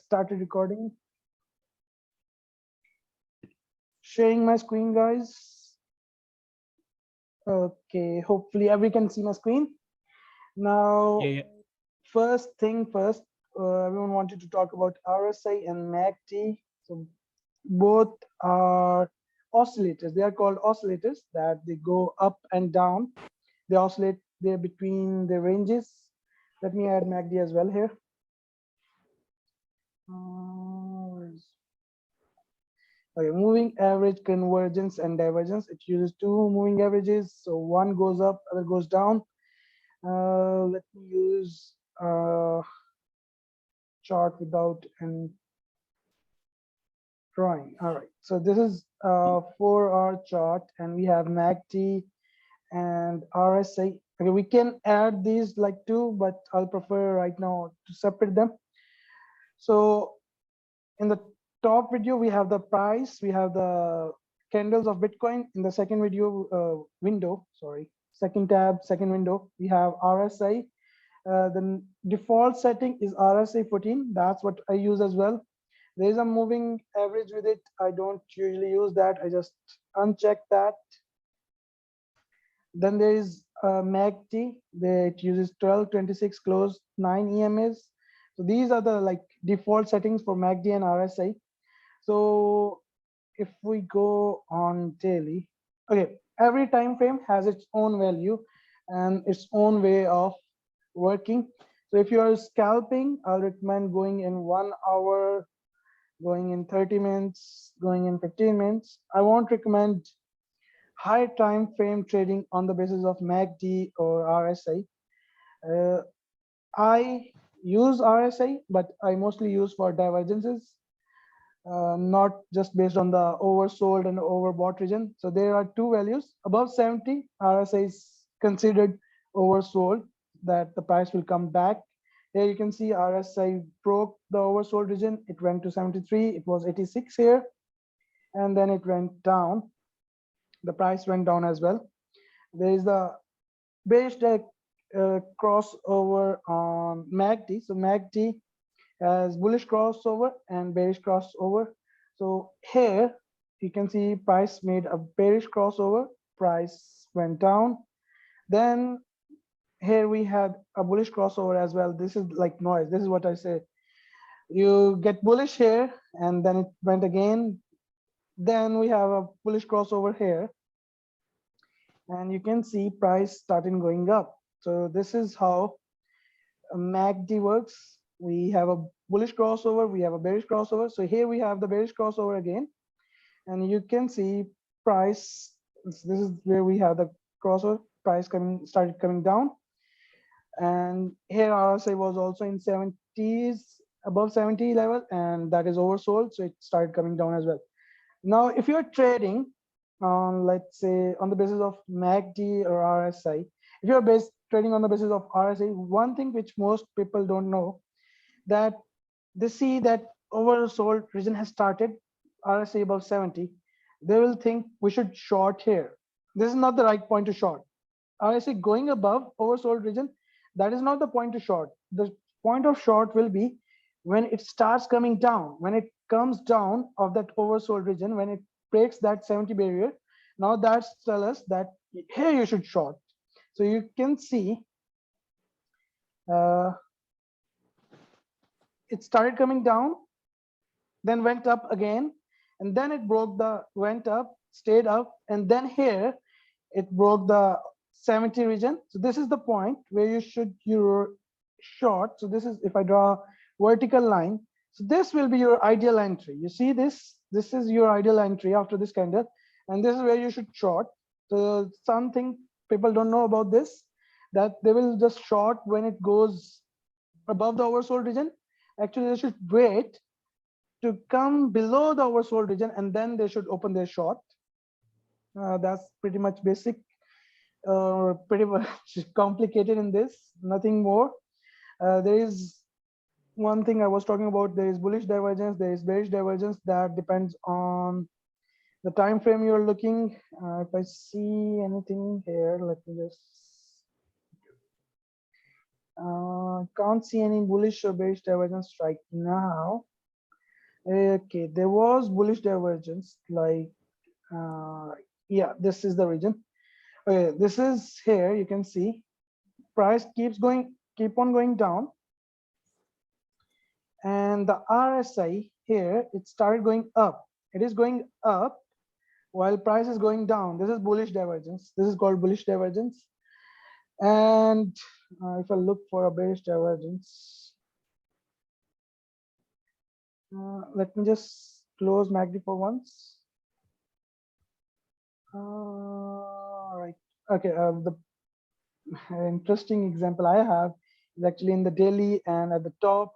started recording. Sharing my screen, guys. Okay, hopefully everyone can see my screen. Now, first thing first, everyone wanted to talk about Rsi and Macd. So both are oscillators. They are called oscillators that they go up and down. They oscillate there between the ranges. Let me add Macd as well here. Okay, moving average, convergence, and divergence. It uses two moving averages. So one goes up, other goes down. Let me use chart without any drawing. All right. So this is for our chart, and we have Macd and Rsi. Okay, we can add these like two, but I'll prefer right now to separate them. So in the top video, we have the price, we have the candles of Bitcoin. In the second video second tab, second window, we have Rsi. The default setting is Rsi 14. That's what I use as well. There is a moving average with it. I don't usually use that. I just uncheck that. Then there is Macd. It uses 12, 26, close, 9 EMAs. So these are the like default settings for Macd and Rsi. So if we go on daily, okay, every time frame has its own value and its own way of working. So if you are scalping, I'll recommend going in 1 hour, going in 30 minutes, going in 15 minutes. I won't recommend high time frame trading on the basis of Macd or Rsi. I use Rsi, but I mostly use for divergences, not just based on the oversold and overbought region. So there are two values. Above 70, Rsi is considered oversold, that the price will come back. Here you can see Rsi broke the oversold region. It went to 73. It was 86 here, and then it went down. The price went down as well. There is the bearish crossover on Macd. So Macd has bullish crossover and bearish crossover. So here you can see price made a bearish crossover, price went down. Then here we had a bullish crossover as well. This is like noise. This is what I say. You get bullish here and then it went again. Then we have a bullish crossover here, and you can see price starting going up. So this is how Macd works. We have a bullish crossover, we have a bearish crossover. So here we have the bearish crossover again, and you can see price. This is where we have the crossover. Price started coming down, and here Rsi was also in 70s, above 70 level, and that is oversold, so it started coming down as well. Now, if you're trading on, let's say, on the basis of Macd or Rsi, if you're trading on the basis of Rsi, one thing which most people don't know, that they see that oversold region has started, Rsi above 70, they will think we should short here. This is not the right point to short. Rsi going above oversold region, that is not the point to short. The point of short will be when it starts coming down, when it comes down of that oversold region, when it breaks that 70 barrier. Now that's tell us that here you should short. So you can see it started coming down, then went up again, and then it went up, stayed up, and then here it broke the 70 region. So this is the point where you should your short. So this is, if I draw vertical line, so this will be your ideal entry. You see this is your ideal entry after this candle, and this is where you should short. So something people don't know about this, that they will just short when it goes above the oversold region. Actually, they should wait to come below the oversold region, and then they should open their short. That's pretty much basic, pretty much complicated in this, nothing more. There is one thing I was talking about. There is bullish divergence, there is bearish divergence. That depends on the time frame you're looking. If I see anything here, let me just can't see any bullish or bearish divergence right now. Okay, there was bullish divergence, like yeah, this is the region. Okay, this is here. You can see price keep on going down, and the RSI here, it started going up. It is going up while price is going down. This is bullish divergence. This is called bullish divergence. And if I look for a bearish divergence, let me just close MACD for once. Right. Okay. The interesting example I have is actually in the daily and at the top.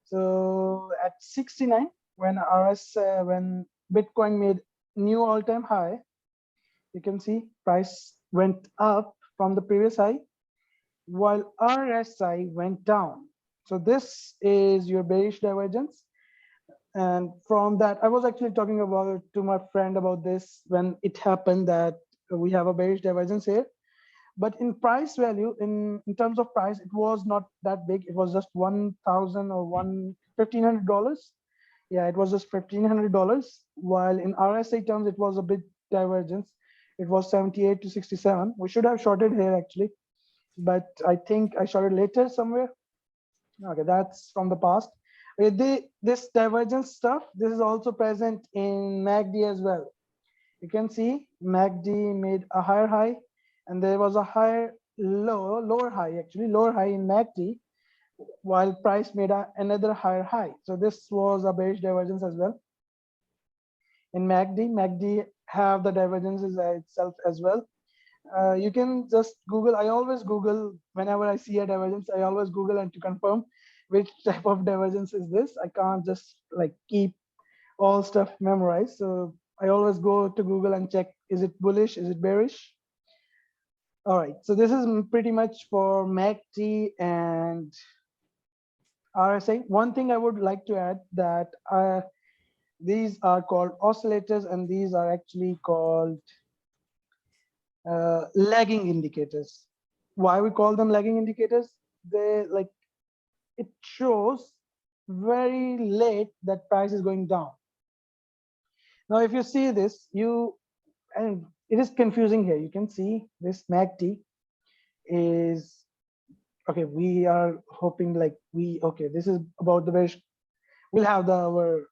So at 69, when when Bitcoin made new all-time high, you can see price went up from the previous high, while RSI went down. So this is your bearish divergence. And from that, I was actually talking about to my friend about this when it happened that we have a bearish divergence here. But in price value, in terms of price, it was not that big. It was just 1,000 or $1,500. Yeah, it was just $1,500. While in RSI terms, it was a big divergence. It was 78 to 67. We should have shorted here actually, but I think I shorted later somewhere. Okay, that's from the past. This divergence stuff, this is also present in MACD as well. You can see MACD made a higher high, and there was a lower high in MACD, while price made another higher high. So this was a bearish divergence as well. In MACD have the divergences itself as well. You can just Google. I always Google whenever I see a divergence. I always Google and to confirm which type of divergence is this. I can't just like keep all stuff memorized. So I always go to Google and check, is it bullish, is it bearish? All right, so this is pretty much for MACD and RSI. One thing I would like to add that these are called oscillators, and these are actually called lagging indicators. Why we call them lagging indicators? They like, it shows very late that price is going down. Now, if you see this, and it is confusing here. You can see this MACD is, okay, we are hoping like okay, this is about the bearish. We'll have our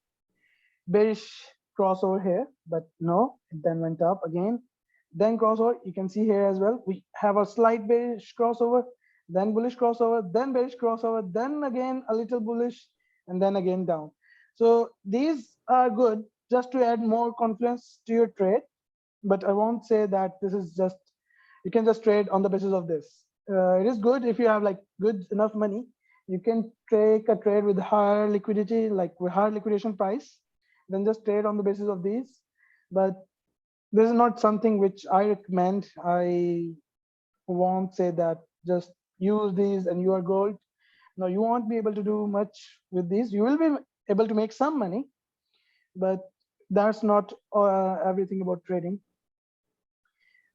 bearish crossover here, but no, it then went up again. Then crossover, you can see here as well. We have a slight bearish crossover, then bullish crossover, then bearish crossover, then again a little bullish, and then again down. So these are good just to add more confidence to your trade, but I won't say that this is just, you can just trade on the basis of this. It is good if you have like good enough money. You can take a trade with higher liquidity, like with higher liquidation price, then just trade on the basis of these. But this is not something which I recommend. I won't say that just use these and you are gold. No, you won't be able to do much with these. You will be able to make some money, but that's not everything about trading.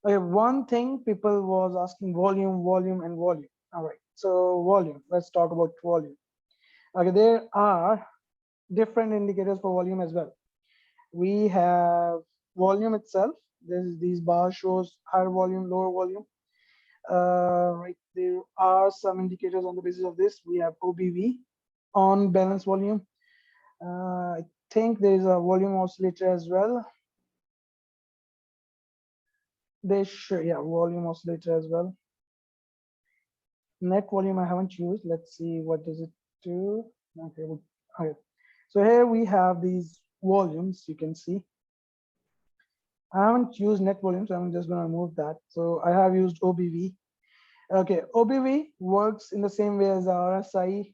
Okay, one thing people was asking, volume. All right, so volume, let's talk about volume. Okay, there are different indicators for volume as well. We have volume itself. These bars shows higher volume, lower volume. Right, there are some indicators on the basis of this. We have OBV, on balance volume. I think there is a volume oscillator as well. Yeah, volume oscillator as well. Net volume I haven't used. Let's see what does it do. Okay. So here we have these volumes. You can see I haven't used net volume, so I'm just going to remove that. So I have used OBV. Okay, OBV works in the same way as RSI.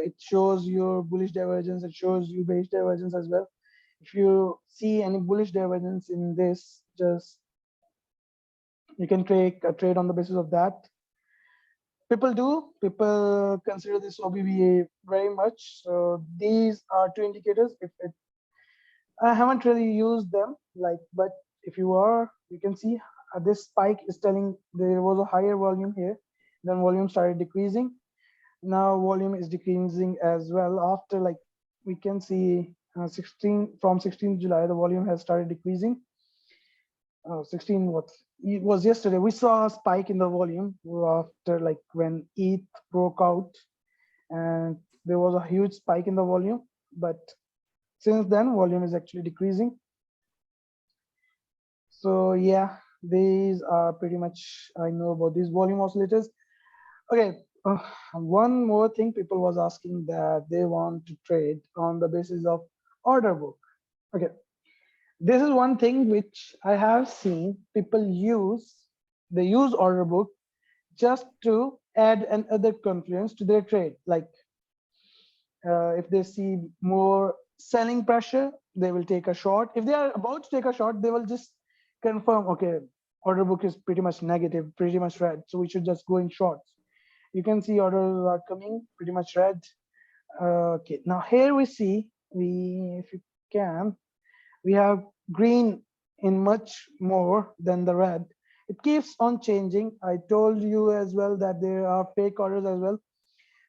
It shows your bullish divergence. It shows you bearish divergence as well. If you see any bullish divergence in this, just you can take a trade on the basis of that. People consider this OBV very much. So these are two indicators. I haven't really used them, but if you can see this spike is telling there was a higher volume here, then volume started decreasing. Now volume is decreasing as well. After, like, we can see 16th July, the volume has started decreasing. 16 what it was yesterday, we saw a spike in the volume after, like, when ETH broke out, and there was a huge spike in the volume, but since then volume is actually decreasing. So yeah, these are pretty much I know about these volume oscillators. Okay, one more thing, people was asking that they want to trade on the basis of order book. Okay, this is one thing which I have seen people use. They use order book just to add another confluence to their trade. Like, if they see more selling pressure, they will take a short. If they are about to take a short, they will just confirm, okay, order book is pretty much negative, pretty much red, so we should just go in shorts. You can see orders are coming pretty much red. Okay, now here we see, if you can, we have green in much more than the red. It keeps on changing. I told you as well that there are fake orders as well.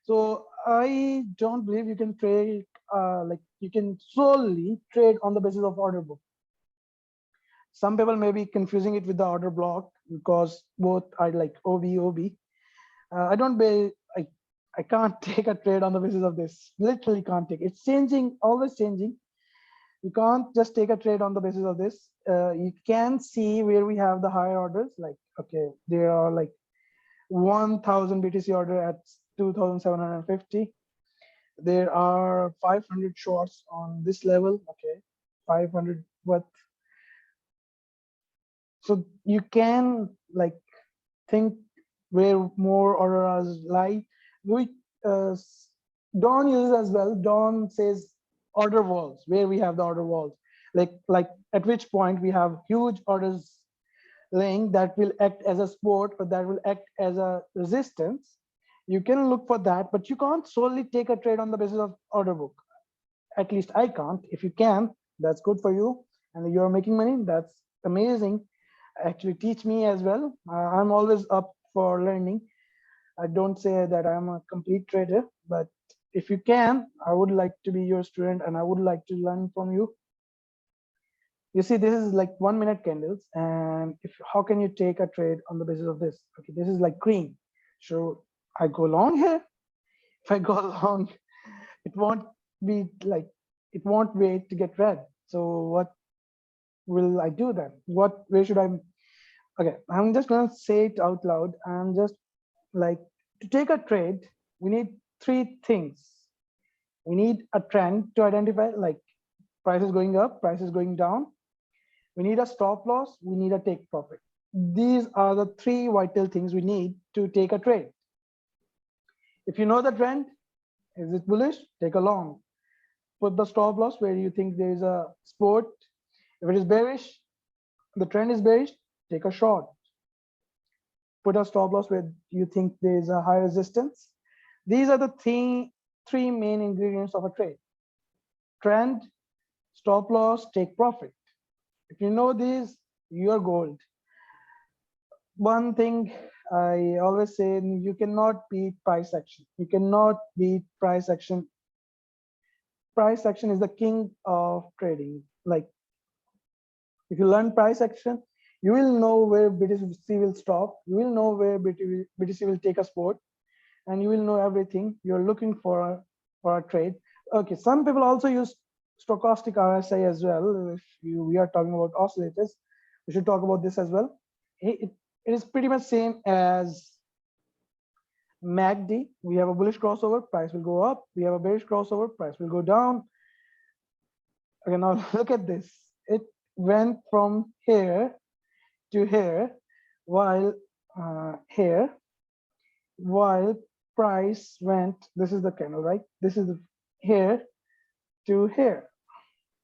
So I don't believe you can trade, like, you can solely trade on the basis of order book. Some people may be confusing it with the order block, because both are like OB. I don't be, I can't take a trade on the basis of this. Literally can't take. It's changing, always changing. You can't just take a trade on the basis of this. You can see where we have the higher orders. Like, okay, there are like 1,000 BTC order at 2,750. There are 500 shorts on this level. Okay, 500 what? So you can, like, think where more orders lie. We Dawn uses as well. Dawn says order walls, where we have the order walls, like at which point we have huge orders laying that will act as a support, or that will act as a resistance. You can look for that, but you can't solely take a trade on the basis of order book. At least I can't. If you can, that's good for you, and you're making money, that's amazing. Actually teach me as well. I'm always up for learning. I don't say that I'm a complete trader, but if you can, I would like to be your student, and I would like to learn from you. You see, this is like 1 minute candles, and how can you take a trade on the basis of this? Okay, this is like green, so I go long here. If I go long, it won't be like, it won't wait to get red. So what will I do then? Where should I? Okay, I'm just gonna say it out loud. I'm just like, to take a trade, we need three things. We need a trend to identify, like price is going up, price is going down. We need a stop loss, we need a take profit. These are the three vital things we need to take a trade. If you know the trend, is it bullish? Take a long. Put the stop loss where you think there is a support. If it is bearish, the trend is bearish, take a short. Put a stop loss where you think there is a high resistance. These are the three main ingredients of a trade: trend, stop loss, take profit. If you know these, you're gold. One thing I always say, you cannot beat price action. You cannot beat price action. Price action is the king of trading. Like, if you learn price action, you will know where BTC will stop. You will know where BTC will take a support, and you will know everything you're looking for a trade. Okay, some people also use stochastic RSI as well. If we are talking about oscillators, we should talk about this as well. It is pretty much same as MACD. We have a bullish crossover, price will go up. We have a bearish crossover, price will go down. Okay, now look at this. It went from here to here, while here, while price went, this is the candle, right? This is here to here.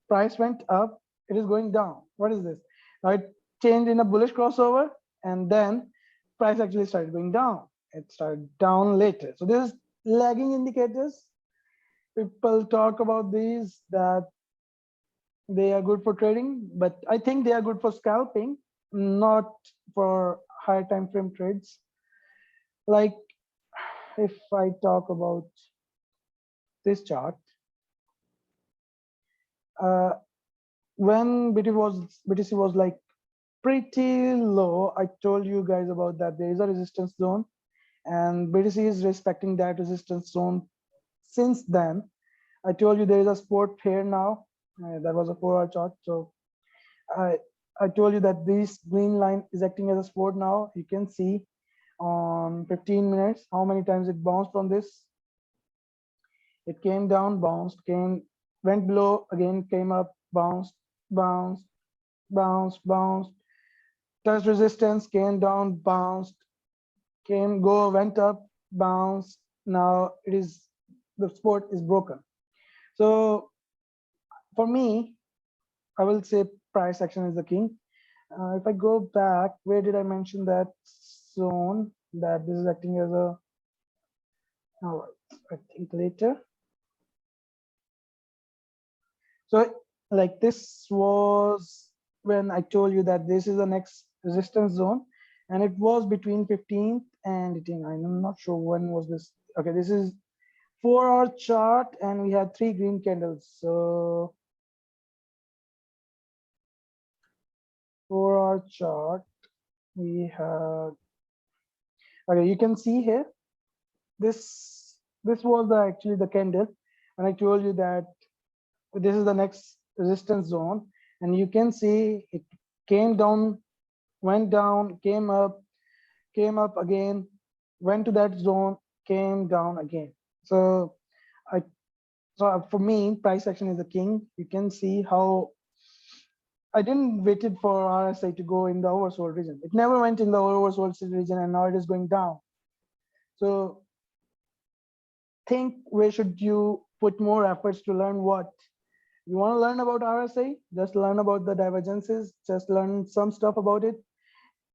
Price went up, it is going down. What is this? Now it changed in a bullish crossover, and then price actually started going down. It started down later. So this is lagging indicators. People talk about these, that they are good for trading, but I think they are good for scalping, not for higher time frame trades. Like, if I talk about this chart, when BTC was like pretty low, I told you guys about that there is a resistance zone, and BTC is respecting that resistance zone since then. I told you there is a support here now. That was a 4-hour chart. So I told you that this green line is acting as a support now. You can see on 15 minutes how many times it bounced from this. It came down, bounced, went below, again came up, bounced, bounced, bounced, bounced, touched resistance, came down, bounced, went up, bounced. Now the support is broken. So for me, I will say price action is the king. If I go back, where did I mention that zone that this is acting as a, oh, I think later. So like this was when I told you that this is the next resistance zone, and it was between 15th and 18. I'm not sure when was this. Okay, this is 4-hour chart, and we had 3 green candles. So 4-hour chart, we have, okay, you can see here, this was actually the candle, and I told you that this is the next resistance zone, and you can see it came down, went down, came up again, went to that zone, came down again. So for me, price action is the king. You can see how I didn't waited for RSI to go in the oversold region. It never went in the oversold region, and now it is going down. So think, where should you put more efforts to learn what? You want to learn about RSI? Just learn about the divergences, just learn some stuff about it.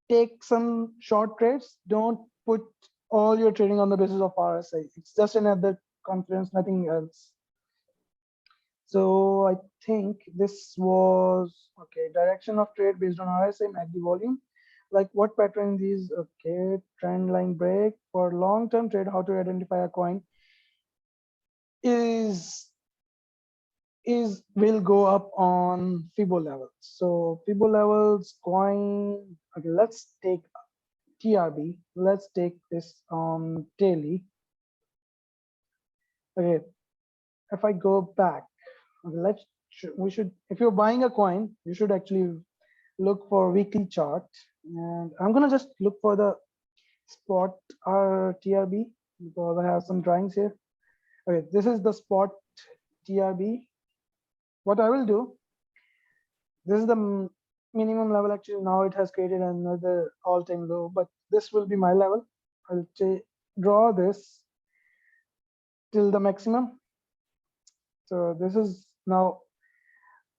Take some short trades. Don't put all your trading on the basis of RSI. It's just another conference, nothing else. So I think this was, okay, direction of trade based on RSI, MACD volume. Like what pattern these, okay, trend line break. For long-term trade, how to identify a coin will go up on Fibo levels. So Fibo levels, coin, okay, let's take TRB. Let's take this on daily. Okay, if I go back, okay, we should, if you're buying a coin, you should actually look for weekly chart. And I'm gonna just look for the spot TRB because I have some drawings here. Okay, this is the spot TRB. What I will do, this is the minimum level. Actually, now it has created another all-time low, but this will be my level. I'll draw this till the maximum. So this is now,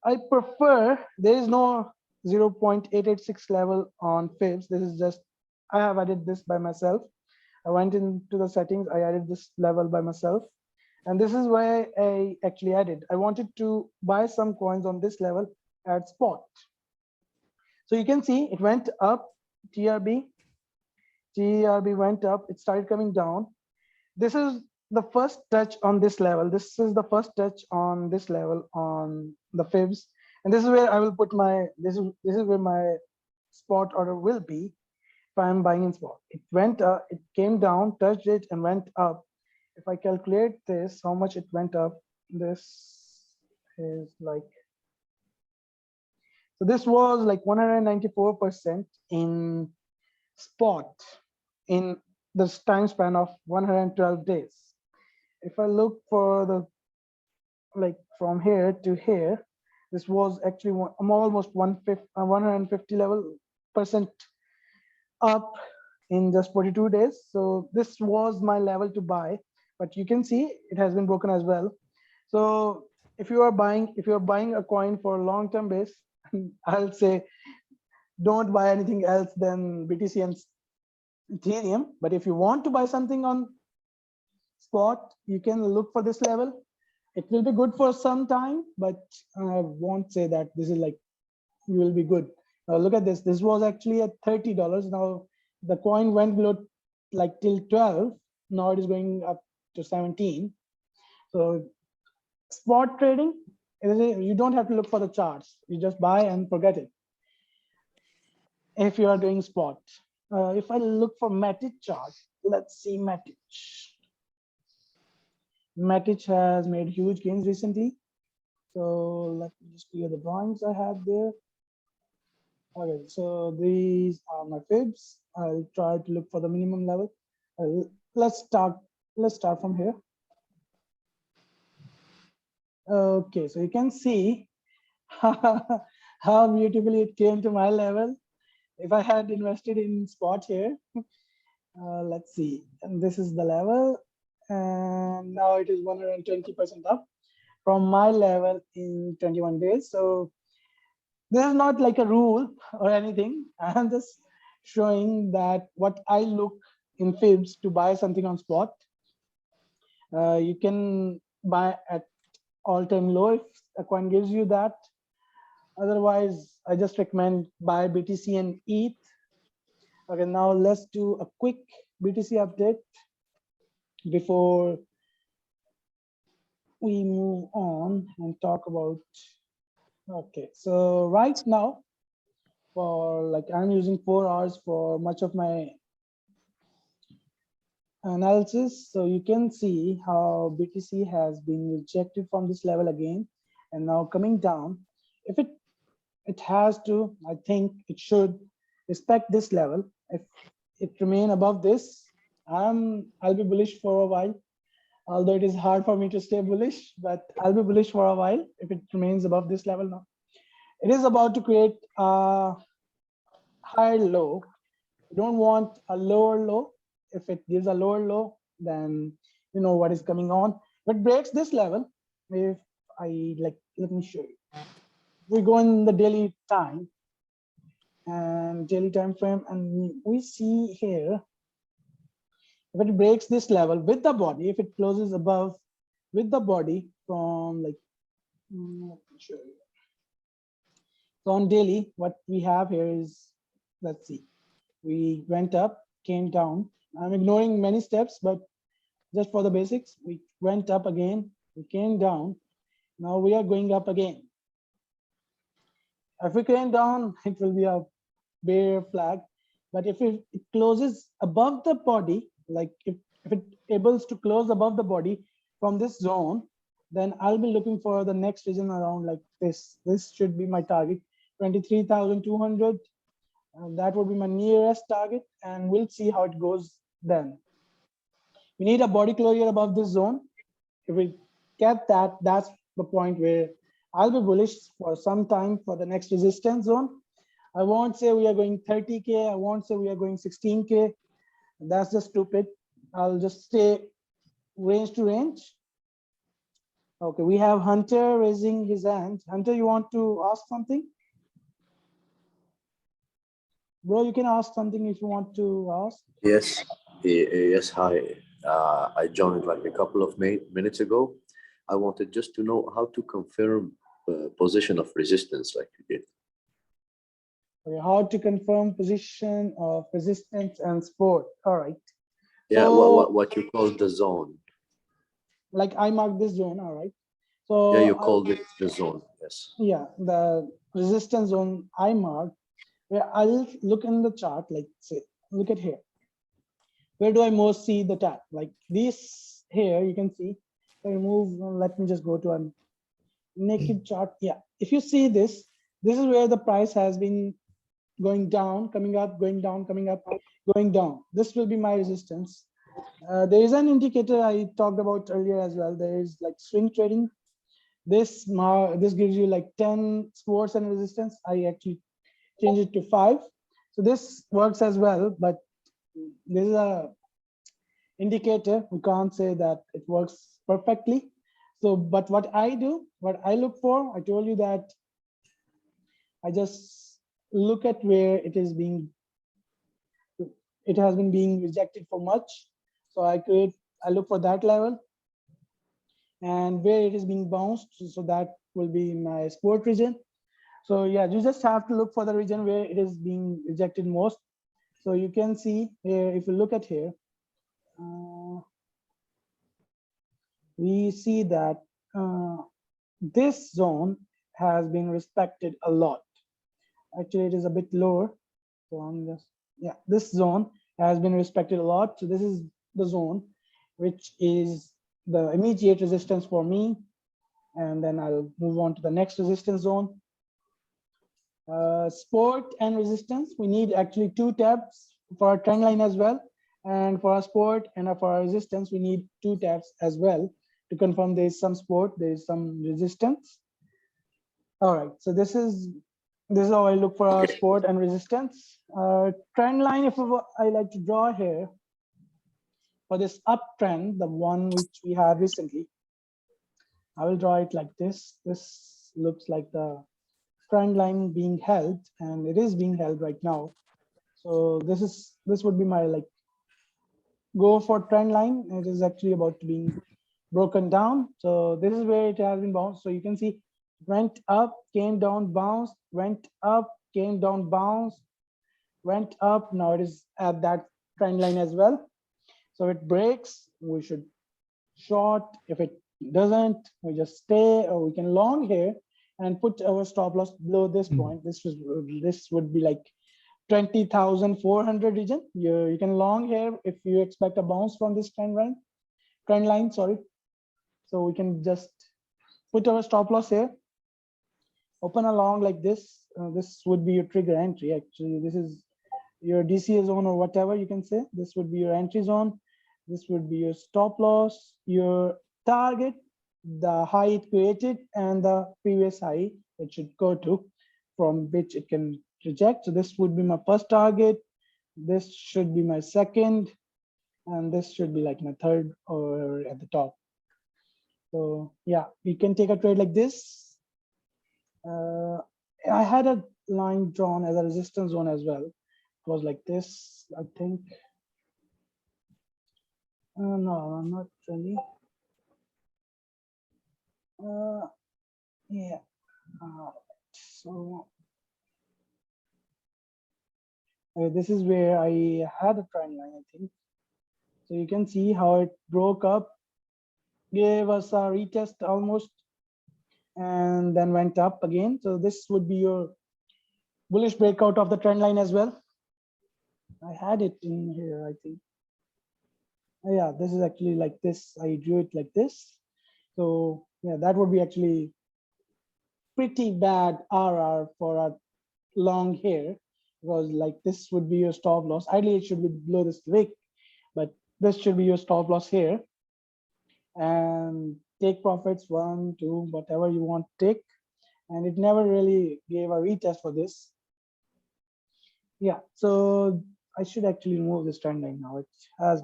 I prefer, there is no 0.886 level on fibs. This is just, I have added this by myself. I went into the settings, I added this level by myself. And this is why I actually added. I wanted to buy some coins on this level at spot. So you can see it went up, TRB went up, it started coming down. This is the first touch on this level. This is the first touch on this level on the fibs. And this is where I will put my, this is where my spot order will be if I'm buying in spot. It went up, it came down, touched it, and went up. If I calculate this, how much it went up, this is like, so this was like 194% in spot in this time span of 112 days. If I look for the, like from here to here, this was actually almost 150 level percent up in just 42 days. So this was my level to buy, but you can see it has been broken as well. So if you're buying a coin for a long-term base, I'll say don't buy anything else than BTC and Ethereum. But if you want to buy something on spot, you can look for this level. It will be good for some time, but I won't say that this is like, you will be good. Now look at this. This was actually at $30. Now the coin went below like till 12. now it is going up to 17. So spot trading, you don't have to look for the charts. You just buy and forget it if you are doing spot. If I look for Macd chart, let's see Macd. Macd has made huge gains recently. So let me just clear the drawings I had there. Okay, so these are my fibs. I'll try to look for the minimum level. Let's start from here. Okay, so you can see how beautifully it came to my level. If I had invested in spot here, let's see, and this is the level, and now it is 120% up from my level in 21 days. So this is not like a rule or anything. I'm just showing that what I look in fibs to buy something on spot. You can buy at all-time low if a coin gives you that. Otherwise, I just recommend buy BTC and ETH. Okay, now let's do a quick BTC update before we move on and talk about. Okay, so right now, for like I'm using 4 hours for much of my analysis. So you can see how BTC has been rejected from this level again, and now coming down. If it has to, I think it should respect this level. If it remain above this, I'll be bullish for a while. Although it is hard for me to stay bullish, but I'll be bullish for a while if it remains above this level now. It is about to create a higher low. You don't want a lower low. If it gives a lower low, then you know what is coming on. If it breaks this level, if I like, let me show you. We go in the daily time and daily time frame, and we see here, if it breaks this level with the body, if it closes above with the body from like, let me show you. So on daily, what we have here is, let's see, we went up, came down. I'm ignoring many steps, but just for the basics, we went up again, we came down. Now we are going up again. If we came down, it will be a bear flag. But if it closes above the body, like if it able to close above the body from this zone, then I'll be looking for the next region around like this. This should be my target, 23,200. That would be my nearest target, and we'll see how it goes then. We need a body closure above this zone. If we get that, that's the point where I'll be bullish for some time for the next resistance zone. I won't say we are going 30K. I won't say we are going 16K. That's just stupid. I'll just stay range to range. Okay, we have Hunter raising his hand. Hunter, you want to ask something? Bro, you can ask something if you want to ask. Yes, yes, hi. I joined like a couple of minutes ago. I wanted just to know how to confirm position of resistance like you did. Okay, how to confirm position of resistance and support. All right. Yeah, so, what you call the zone. Like I marked this zone, all right. So yeah, you called it the zone, yes. Yeah, the resistance zone I marked, where I'll look in the chart, like say, look at here. Where do I most see the tap? Like this here, you can see. I remove, let me just go to a naked chart. Yeah, if you see this, this is where the price has been going down, coming up, going down, coming up, going down. This will be my resistance. There is an indicator I talked about earlier as well. There is like swing trading. This gives you like 10 supports and resistance. I actually changed it to 5. So this works as well, but this is a indicator. We can't say that it works perfectly. So, but what I do, what I look for, I told you that I just look at where it has been being rejected for much. So I look for that level, and where it is being bounced, so that will be my support region. So yeah, you just have to look for the region where it is being rejected most. So you can see here, if you look at here, we see that this zone has been respected a lot. Actually, it is a bit lower. So I'm just, yeah, this zone has been respected a lot. So this is the zone, which is the immediate resistance for me. And then I'll move on to the next resistance zone. Support and resistance, we need actually two tabs for our trend line as well. And for our support and for our resistance, we need two tabs as well to confirm there is some support, there is some resistance. All right, so this is how I look for our support and resistance. Trend line, if I like to draw here for this uptrend, the one which we had recently, I will draw it like this. This looks like the trend line being held, and it is being held right now. So this would be my like go for trend line. It is actually about to being broken down. So this is where it has been bounced. So you can see went up, came down, bounced, went up, came down, bounced, went up. Now it is at that trend line as well. So it breaks, we should short. If it doesn't, we just stay, or we can long here and put our stop loss below this point. This would be like 20,400 region. You can long here if you expect a bounce from this trend line, sorry. So we can just put our stop loss here, open a long like this. This would be your trigger entry. Actually, this is your DCA zone or whatever you can say. This would be your entry zone. This would be your stop loss, your target, the high it created, and the previous high it should go to, from which it can reject. So this would be my first target. This should be my second, and this should be like my third or at the top. So yeah, we can take a trade like this. I had a line drawn as a resistance zone as well. It was like this, I think. No, not really. Yeah. So this is where I had a trend line, I think. So you can see how it broke up, gave us a retest almost, and then went up again. So this would be your bullish breakout of the trend line as well. I had it in here, I think. Yeah, this is actually like this. I drew it like this. So yeah, that would be actually pretty bad RR for a long here, because like this would be your stop loss. Ideally, it should be below this wick, but this should be your stop loss here. And take profits 1, 2, whatever you want to take. And it never really gave a retest for this. Yeah, so I should actually remove this trend line now. It has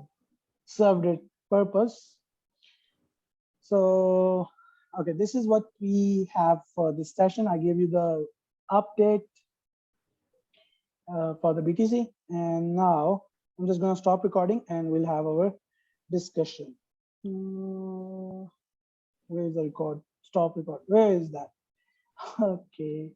served its purpose. So, okay, this is what we have for this session. I gave you the update for the BTC. And now I'm just going to stop recording and we'll have our discussion. Where is the record? Stop record. Where is that? Okay.